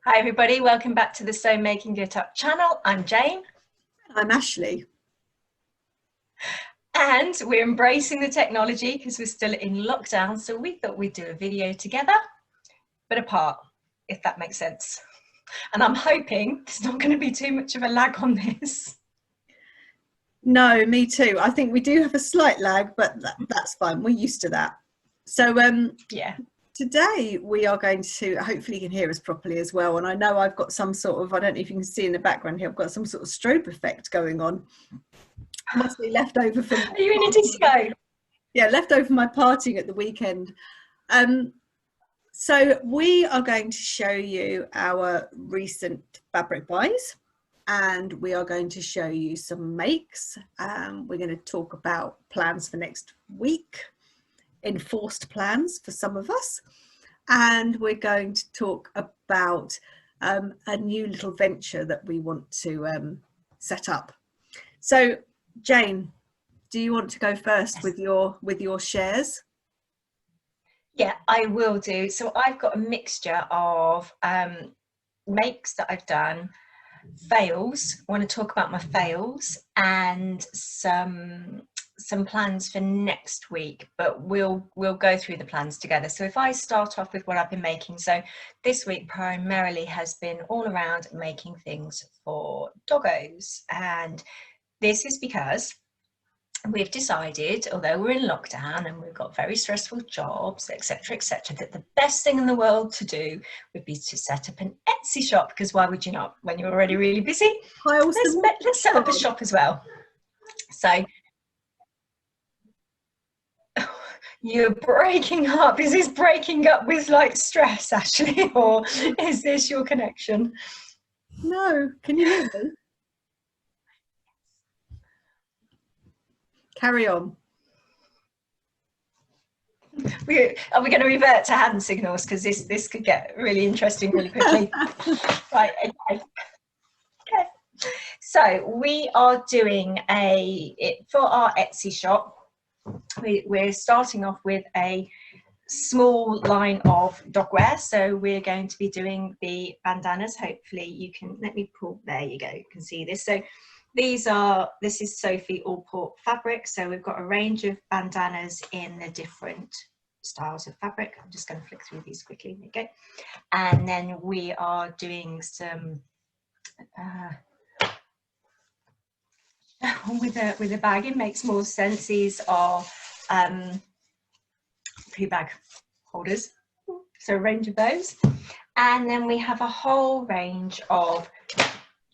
Hi everybody, welcome back to the Sew Making It Up channel. I'm Jane. I'm Ashley. And we're embracing the technology because we're still in lockdown, so we thought we'd do a video together, but apart, if that makes sense. And I'm hoping there's not going to be too much of a lag on this. No, me too. I think we do have a slight lag, but that's fine. We're used to that. So yeah. Today we are going to, hopefully you can hear us properly as well. And I know I've got some sort of, I don't know if you can see in the background here, I've got some sort of strobe effect going on. Must be left over from... Are you in a disco? Yeah, left over my partying at the weekend. So we are going to show you our recent fabric buys, and we are going to show you some makes. We're going to talk about plans for next week, enforced plans for some of us, and we're going to talk about a new little venture that we want to set up. So Jane, do you want to go first with your shares? Yeah, I will do. So I've got a mixture of makes that I've done, fails. I want to talk about my fails, and some plans for next week, but we'll go through the plans together. So if I start off with what I've been making, so this week primarily has been all around making things for doggos, and this is because we've decided, although we're in lockdown and we've got very stressful jobs, etc., that the best thing in the world to do would be to set up an Etsy shop, because why would you not when you're already really busy? Let's set up a shop as well. So you're breaking up. Is this breaking up with like stress, Ashley, or is this your connection? No, can you hear me? Carry on. Are we going to revert to hand signals, because this could get really interesting really quickly? Right, okay. So we are doing for our Etsy shop, we're starting off with a small line of dogwear. So we're going to be doing the bandanas. Hopefully you can, let me pull, there you go, you can see this. So this is Sophie Allport fabric. So we've got a range of bandanas in the different styles of fabric. I'm just going to flick through these quickly. There you go. And then we are doing some with a bag. It makes more sense. These are pre-bag holders, so a range of those. And then we have a whole range of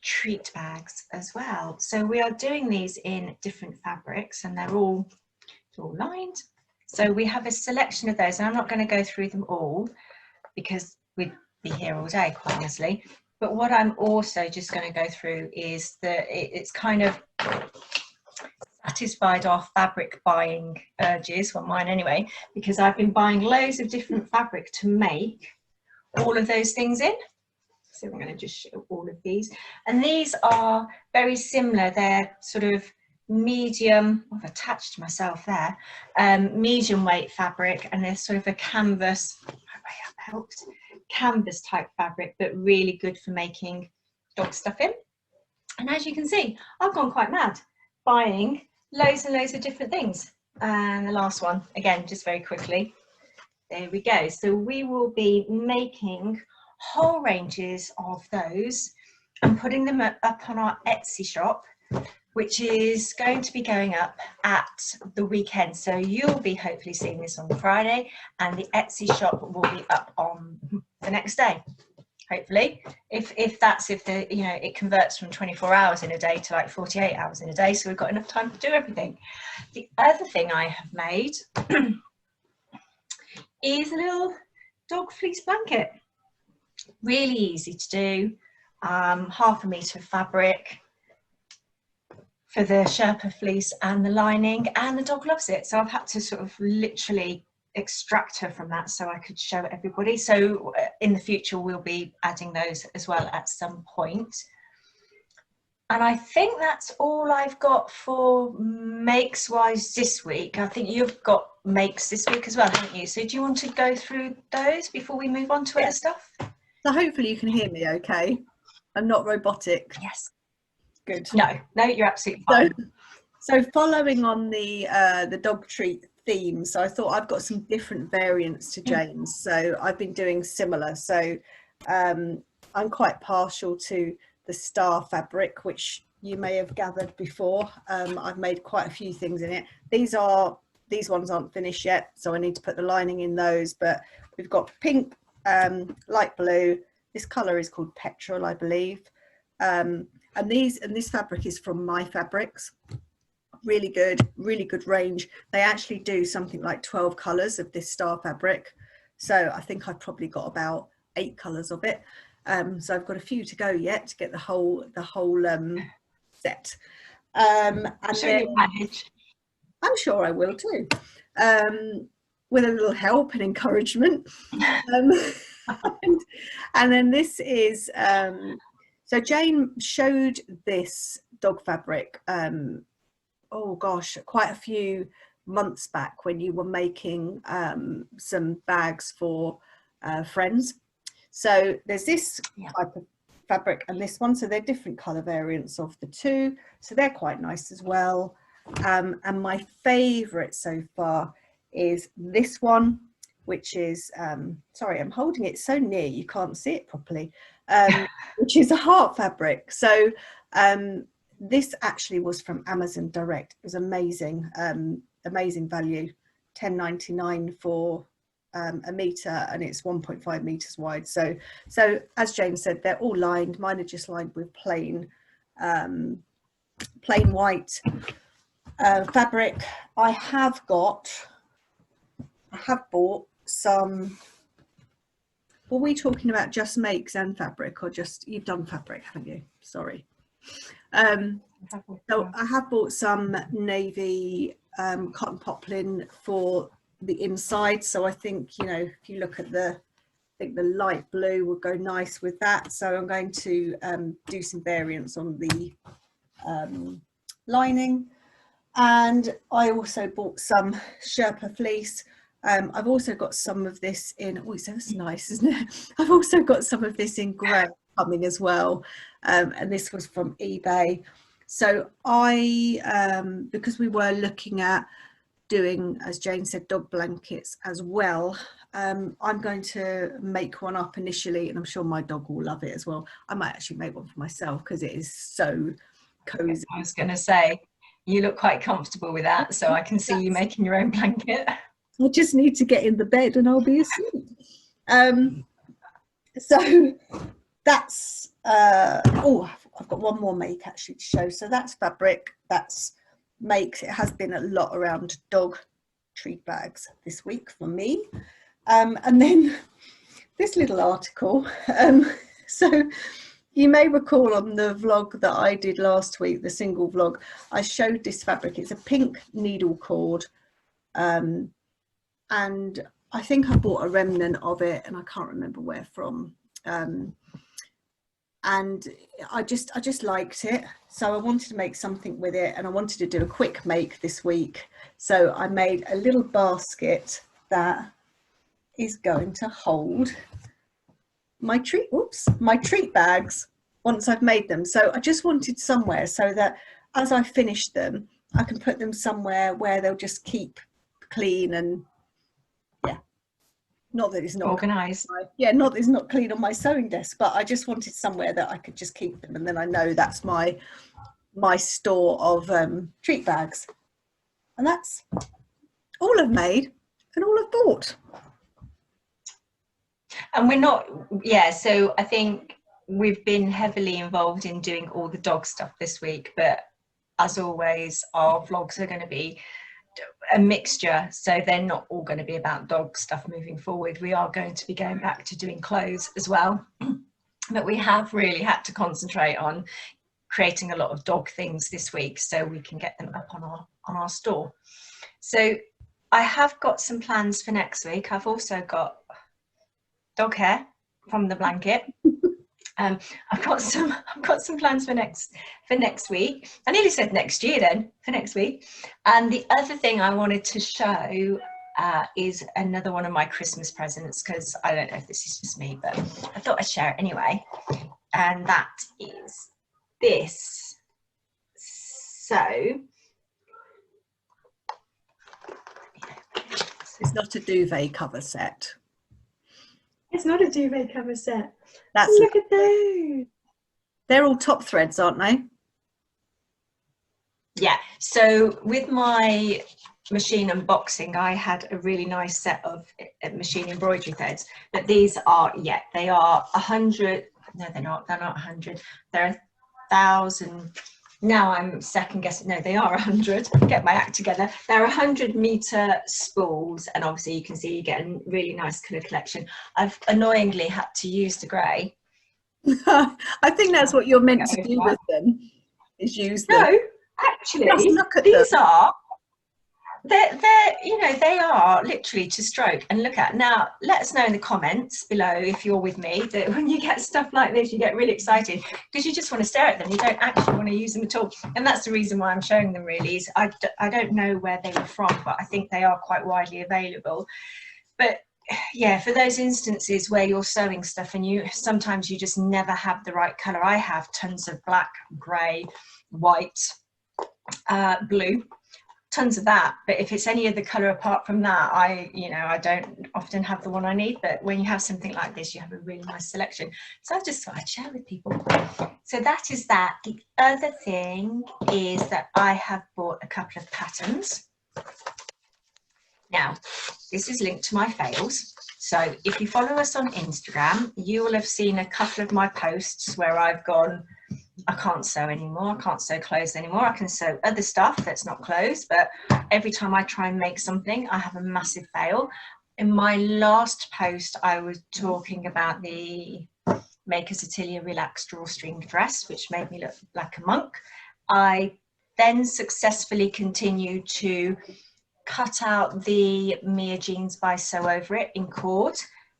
treat bags as well. So we are doing these in different fabrics, and they're all lined. So we have a selection of those, and I'm not going to go through them all because we'd be here all day, quite honestly. But what I'm also just going to go through is that it's kind of satisfied our fabric buying urges, well mine anyway, because I've been buying loads of different fabric to make all of those things in. So I'm going to just show all of these, and these are very similar. They're sort of medium, I've attached myself there, medium weight fabric, and they're sort of a canvas, canvas type fabric, but really good for making dog stuff in. And as you can see, I've gone quite mad buying loads and loads of different things. And the last one, again, just very quickly, there we go. So we will be making whole ranges of those and putting them up on our Etsy shop, which is going to be going up at the weekend. So you'll be hopefully seeing this on Friday, and the Etsy shop will be up on the next day, hopefully. If the, you know, it converts from 24 hours in a day to like 48 hours in a day, so we've got enough time to do everything. The other thing I have made is a little dog fleece blanket. Really easy to do, 1/2 meter of fabric for the Sherpa fleece and the lining, and the dog loves it. So I've had to sort of literally extract her from that so I could show everybody. So in the future we'll be adding those as well at some point. And I think that's all I've got for makes wise this week. I think you've got makes this week as well, haven't you? So do you want to go through those before we move on to other stuff? So hopefully you can hear me okay. I'm not robotic. Yes. Good. No, you're absolutely So, fine. so following on the dog treat theme, so I thought I've got some different variants to Jane's. So I've been doing similar. So I'm quite partial to the star fabric, which you may have gathered before. I've made quite a few things in it. These ones aren't finished yet, so I need to put the lining in those. But we've got pink, light blue. This colour is called petrol, I believe. And this fabric is from My Fabrics. Really good range. They actually do something like 12 colours of this star fabric. So I think I've probably got about 8 colours of it. So I've got a few to go yet to get the whole set. And I'm sure you'll manage. I'm sure I will too, with a little help and encouragement. And then this is, so Jane showed this dog fabric, oh gosh, quite a few months back when you were making some bags for friends. So there's this type of fabric and this one, so they're different colour variants of the two, so they're quite nice as well. And my favourite so far is this one, which is, sorry, I'm holding it so near you can't see it properly, which is a heart fabric. So this actually was from Amazon Direct. It was amazing, amazing value, £10.99 for a metre, and it's 1.5 metres wide. So as James said, they're all lined. Mine are just lined with plain white fabric. I have bought some. Were we talking about just makes and fabric, or just, you've done fabric, haven't you? Sorry. So I have bought some navy cotton poplin for the inside. So I think, you know, if you look at I think the light blue will go nice with that. So I'm going to do some variants on the lining. And I also bought some Sherpa fleece. I've also got some of this in, oh, so that's nice, isn't it? I've also got some of this in grey coming as well. And this was from eBay. So because we were looking at doing, as Jane said, dog blankets as well, I'm going to make one up initially, and I'm sure my dog will love it as well. I might actually make one for myself because it is so cozy. I was going to say, you look quite comfortable with that, so I can see you making your own blanket. I just need to get in the bed and I'll be asleep. So that's, oh, I've got one more make actually to show. So that's fabric, that's makes. It has been a lot around dog treat bags this week for me. And then this little article. So you may recall on the vlog that I did last week, the single vlog, I showed this fabric. It's a pink needle cord. And I think I bought a remnant of it, and I can't remember where from. And I just liked it, so I wanted to make something with it, and I wanted to do a quick make this week. So I made a little basket that is going to hold my treat bags once I've made them. So I just wanted somewhere so that as I finish them, I can put them somewhere where they'll just keep clean. And yeah, not that it's not organized. Yeah, not that it's not clean on my sewing desk, but I just wanted somewhere that I could just keep them, and then I know that's my store of treat bags. And that's all I've made and all I've bought. And we're not, yeah, so I think we've been heavily involved in doing all the dog stuff this week, but as always, our vlogs are going to be a mixture, so they're not all going to be about dog stuff moving forward. We are going to be going back to doing clothes as well, but we have really had to concentrate on creating a lot of dog things this week so we can get them up on our store. So I have got some plans for next week. I've also got dog hair from the blanket. I've got some plans for next week. I nearly said next year then, for next week. And the other thing I wanted to show is another one of my Christmas presents, because I don't know if this is just me, but I thought I'd share it anyway. And that is this. So it's not a duvet cover set. It's not a duvet cover set. That's Look at those. They're all top threads, aren't they? Yeah, so with my machine unboxing, I had a really nice set of machine embroidery threads, but these are, yeah, they are 100, no they're not 100, they're 1,000, now I'm second guessing, no they are 100, get my act together, they're 100-meter spools, and obviously you can see you get a really nice colour collection. I've annoyingly had to use the grey. I think that's what you're meant to do with them, is use them. No, actually, just look at these them. are, they're you know, they are literally to stroke and look at. Now let us know in the comments below if you're with me, that when you get stuff like this you get really excited because you just want to stare at them, you don't actually want to use them at all. And that's the reason why I'm showing them, really, is I don't know where they were from, but I think they are quite widely available. But yeah, for those instances where you're sewing stuff and sometimes you just never have the right color. I have tons of black, gray, white, blue, tons of that, but if it's any other color apart from that, I don't often have the one I need. But when you have something like this, you have a really nice selection, so I just thought I'd share with people. So that is that. The other thing is that I have bought a couple of patterns. Now this is linked to my fails, so if you follow us on Instagram, you will have seen a couple of my posts where I've gone, I can't sew anymore, I can't sew clothes anymore, I can sew other stuff that's not clothes, but every time I try and make something I have a massive fail. In my last post I was talking about the Maker's Atelier relaxed drawstring dress, which made me look like a monk. I then successfully continued to cut out the Mia jeans by Sew Over It in cord,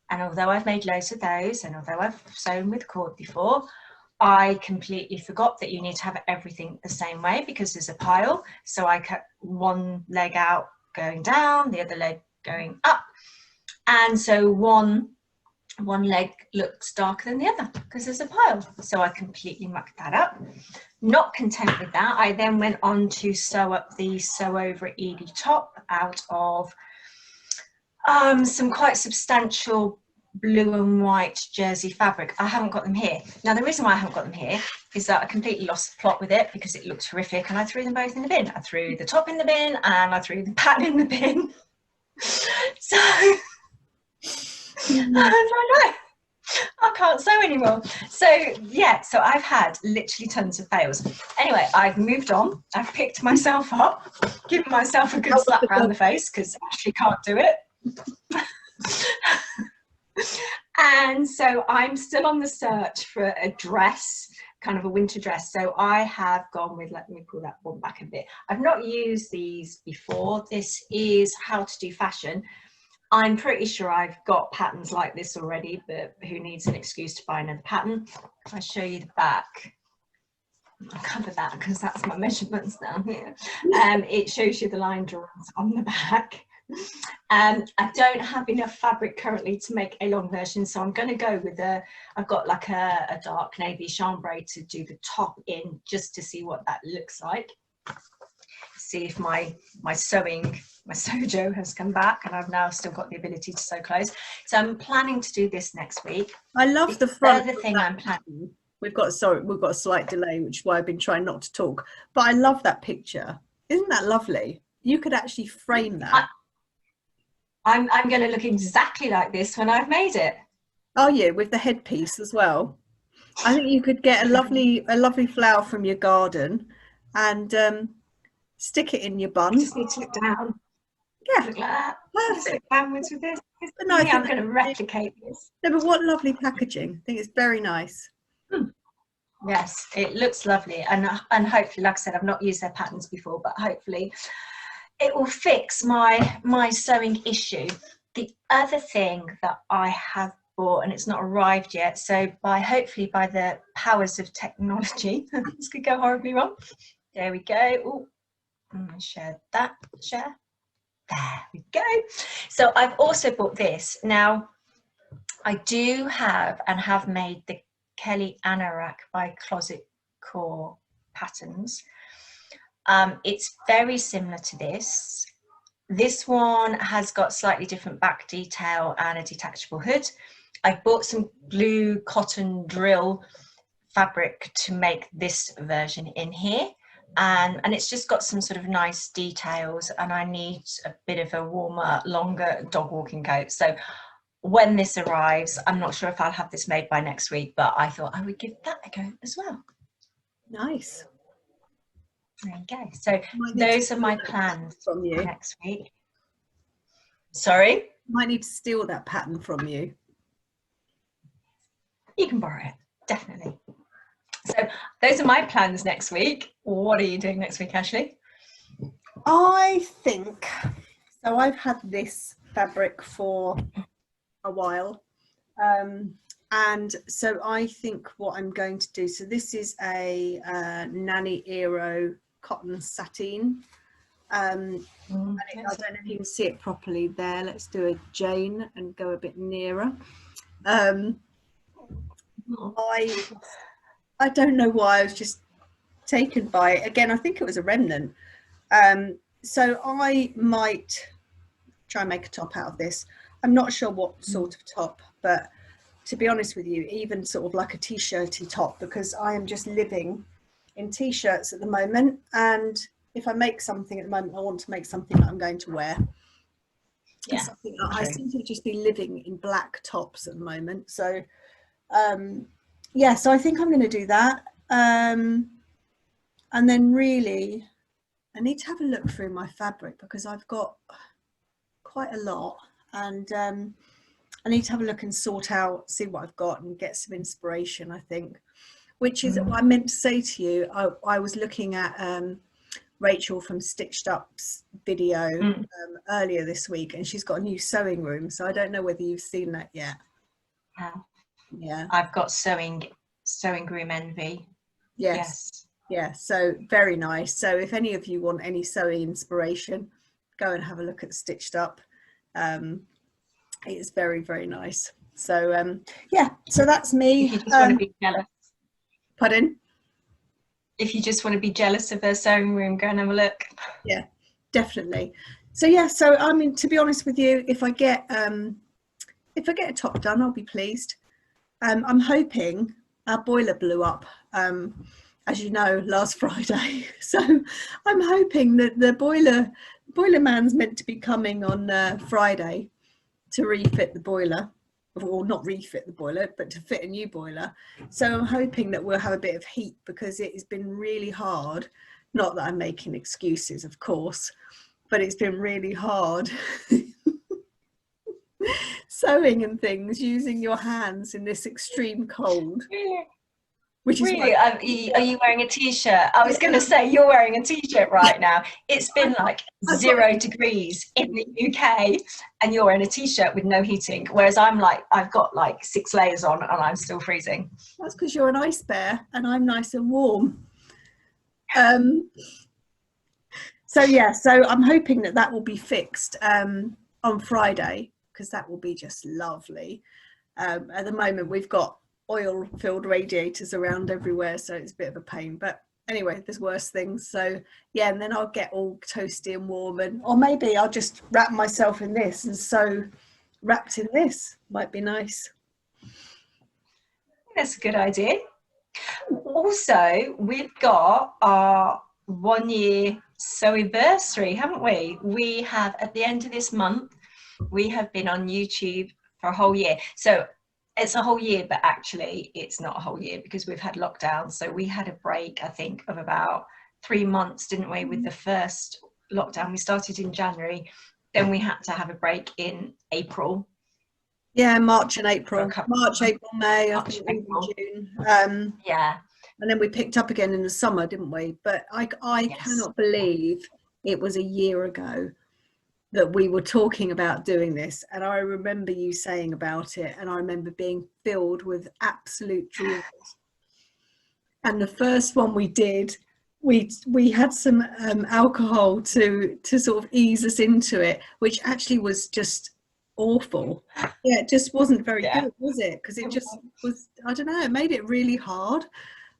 and although I've made loads of those and although I've sewn with cord before, I completely forgot that you need to have everything the same way because there's a pile. So I cut one leg out going down, the other leg going up, and so one leg looks darker than the other because there's a pile. So I completely mucked that up. Not content with that, I then went on to sew up the Sew Over It Edie top out of some quite substantial blue and white jersey fabric. I haven't got them here. Now the reason why I haven't got them here is that I completely lost the plot with it because it looked horrific, and I threw them both in the bin. I threw the top in the bin and I threw the pattern in the bin. So I can't sew anymore. So yeah, so I've had literally tons of fails. Anyway, I've moved on, I've picked myself up, given myself a good slap around the face because I actually can't do it. And so I'm still on the search for a dress, kind of a winter dress. So I have gone with, let me pull that one back a bit. I've not used these before. This is How to Do Fashion. I'm pretty sure I've got patterns like this already, but who needs an excuse to buy another pattern? If I show you the back, I'll cover that because that's my measurements down here. It shows you the line drawings on the back. I don't have enough fabric currently to make a long version, so I'm going to go with I've got like a dark navy chambray to do the top in, just to see what that looks like. See if my sojo has come back, and I've now still got the ability to sew clothes. So I'm planning to do this next week. I love the front. The thing I'm planning. We've got a slight delay, which is why I've been trying not to talk. But I love that picture. Isn't that lovely? You could actually frame that. I'm going to look exactly like this when I've made it. Are you, with the headpiece as well? I think you could get a lovely flower from your garden and stick it in your bun. You just need to look down. Yeah, look like that. Look downwards with this. No, I'm going to replicate this. No, but what lovely packaging! I think it's very nice. Yes, it looks lovely, and hopefully, like I said, I've not used their patterns before, but hopefully it will fix my sewing issue. The other thing that I have bought, and it's not arrived yet, so hopefully by the powers of technology, this could go horribly wrong. There we go. Oh, I'm going to share that. Share. There we go. So I've also bought this. Now, I do have and have made the Kelly Anorak by Closet Core patterns. It's very similar to this. This one has got slightly different back detail and a detachable hood. I've bought some blue cotton drill fabric to make this version in here. And it's just got some sort of nice details, and I need a bit of a warmer, longer dog walking coat. So when this arrives, I'm not sure if I'll have this made by next week, but I thought I would give that a go as well. Nice. There you go. So those are my plans from you next week. Sorry? Might need to steal that pattern from you. You can borrow it, definitely. So those are my plans next week. What are you doing next week, Ashley? I think, so I've had this fabric for a while. And so I think what I'm going to do, so this is a Nani Iro cotton sateen. I don't know if you can see it properly there. Let's do a Jane and go a bit nearer. I don't know why I was just taken by it. Again, I think it was a remnant. So I might try and make a top out of this. I'm not sure what sort of top, but to be honest with you, even sort of like a t-shirty top, because I am just living in t-shirts at the moment. And if I make something at the moment, I want to make something that I'm going to wear. Yeah, I seem to just be living in black tops at the moment. So yeah, so I think I'm going to do that. And then really, I need to have a look through my fabric because I've got quite a lot, and I need to have a look and sort out, see what I've got and get some inspiration, I think, which is what I meant to say to you. I was looking at Rachel from Stitched Up's video earlier this week, and she's got a new sewing room. So I don't know whether you've seen that yet. Yeah, I've got sewing room envy. Yes. Yeah, so very nice. So if any of you want any sewing inspiration, go and have a look at Stitched Up. It is very, very nice. So yeah, so that's me. If you just want to be jealous. Pardon? If you just want to be jealous of her sewing room, go and have a look. Yeah, definitely. So yeah, so I mean, to be honest with you, if I get a top done, I'll be pleased. I'm hoping our boiler blew up, as you know, last Friday. So I'm hoping that the boiler man's meant to be coming on Friday to refit the boiler, or not refit the boiler, but to fit a new boiler. So I'm hoping that we'll have a bit of heat, because it has been really hard. Not that I'm making excuses, of course, but it's been really hard sewing and things using your hands in this extreme cold. Which is really? Are you wearing a t-shirt? I was going to say, you're wearing a t-shirt right now. It's been like 0 degrees in the UK, and you're in a t-shirt with no heating, whereas I'm like, I've got like 6 layers on and I'm still freezing. That's because you're an ice bear and I'm nice and warm. So yeah, so I'm hoping that will be fixed on Friday, because that will be just lovely. At the moment we've got oil-filled radiators around everywhere, so it's a bit of a pain, but anyway, there's worse things. So yeah, and then I'll get all toasty and warm, or maybe I'll just wrap myself in this and sew wrapped in this. Might be nice. That's a good idea. Also, we've got our 1-year sewiversary, haven't we? We have, at the end of this month, we have been on YouTube for a whole year. So it's a whole year, but actually it's not a whole year, because we've had lockdown. So we had a break, I think, of about 3 months, didn't we, with the first lockdown. We started in January, then we had to have a break in April. Yeah, March and April. March, April, May, I think, April. June. Yeah. And then we picked up again in the summer, didn't we? But I cannot believe it was a year ago that we were talking about doing this, and I remember you saying about it, and I remember being filled with absolute dreams. And the first one we did, we had some alcohol to sort of ease us into it, which actually was just awful. Yeah, it just wasn't very good, was it? Because it just was, I don't know, it made it really hard.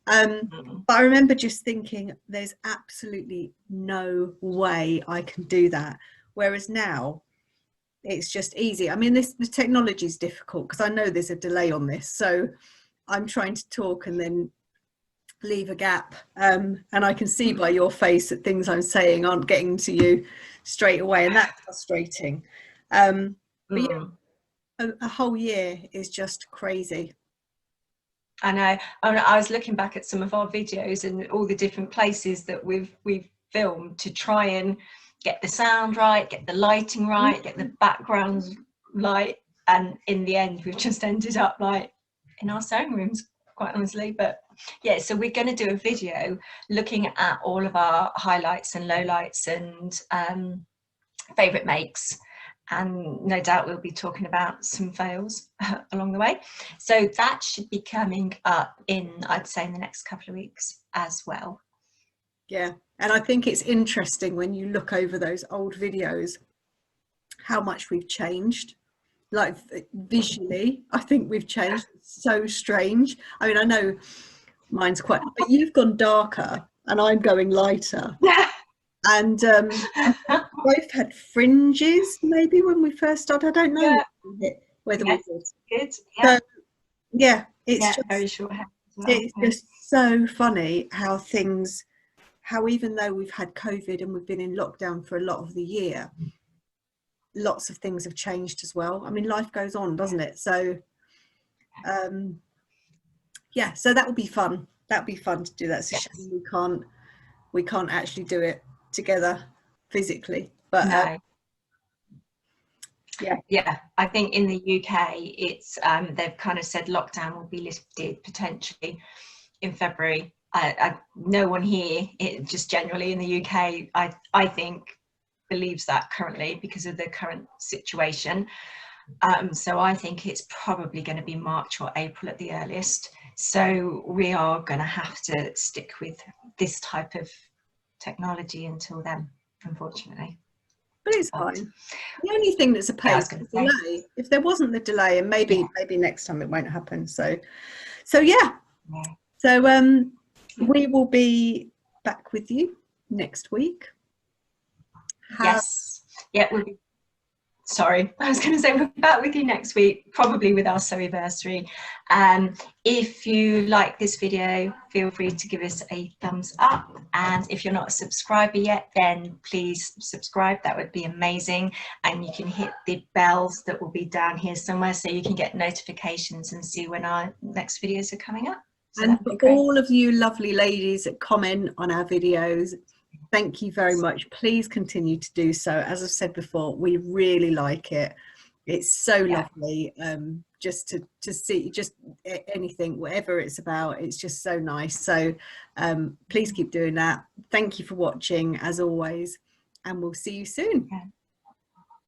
But I remember just thinking, there's absolutely no way I can do that. Whereas now, it's just easy. I mean, the technology is difficult because I know there's a delay on this. So I'm trying to talk and then leave a gap. And I can see by your face that things I'm saying aren't getting to you straight away. And that's frustrating. But yeah, a whole year is just crazy. I know. I was looking back at some of our videos and all the different places that we've filmed to try and get the sound right, get the lighting right, get the background light, and in the end we've just ended up like in our sewing rooms, quite honestly. But yeah, so we're going to do a video looking at all of our highlights and lowlights and favorite makes, and no doubt we'll be talking about some fails along the way. So that should be coming up in, I'd say, in the next couple of weeks as well. Yeah, and I think it's interesting when you look over those old videos how much we've changed. Like visually, I think we've changed. It's so strange. I mean, I know mine's quite, but you've gone darker and I'm going lighter. And both had fringes maybe when we first started. I don't know whether we did. Good. So yeah, it's just very short hair as well. It's just so funny how even though we've had COVID and we've been in lockdown for a lot of the year, lots of things have changed as well. I mean, life goes on, doesn't it? So yeah, so that would be fun. That'd be fun to do that. It's a shame we can't actually do it together physically, but no. Yeah, I think in the UK it's they've kind of said lockdown will be lifted potentially in February. No one here, just generally in the UK, I think believes that currently because of the current situation. So I think it's probably going to be March or April at the earliest. So we are going to have to stick with this type of technology until then, unfortunately. But it's fine. The only thing that's a pain is the delay. If there wasn't the delay, and maybe next time it won't happen. So yeah. So we will be back with you next week. Yes. Yeah, we'll be. Sorry, I was going to say we'll be back with you next week, probably with our Sewiversary. If you like this video, feel free to give us a thumbs up. And if you're not a subscriber yet, then please subscribe. That would be amazing. And you can hit the bells that will be down here somewhere so you can get notifications and see when our next videos are coming up. So and for all of you lovely ladies that comment on our videos, thank you very much. Please continue to do so. As I've said before, we really like it. It's so lovely just to see just anything, whatever it's about. It's just so nice. So please keep doing that. Thank you for watching as always, and we'll see you soon.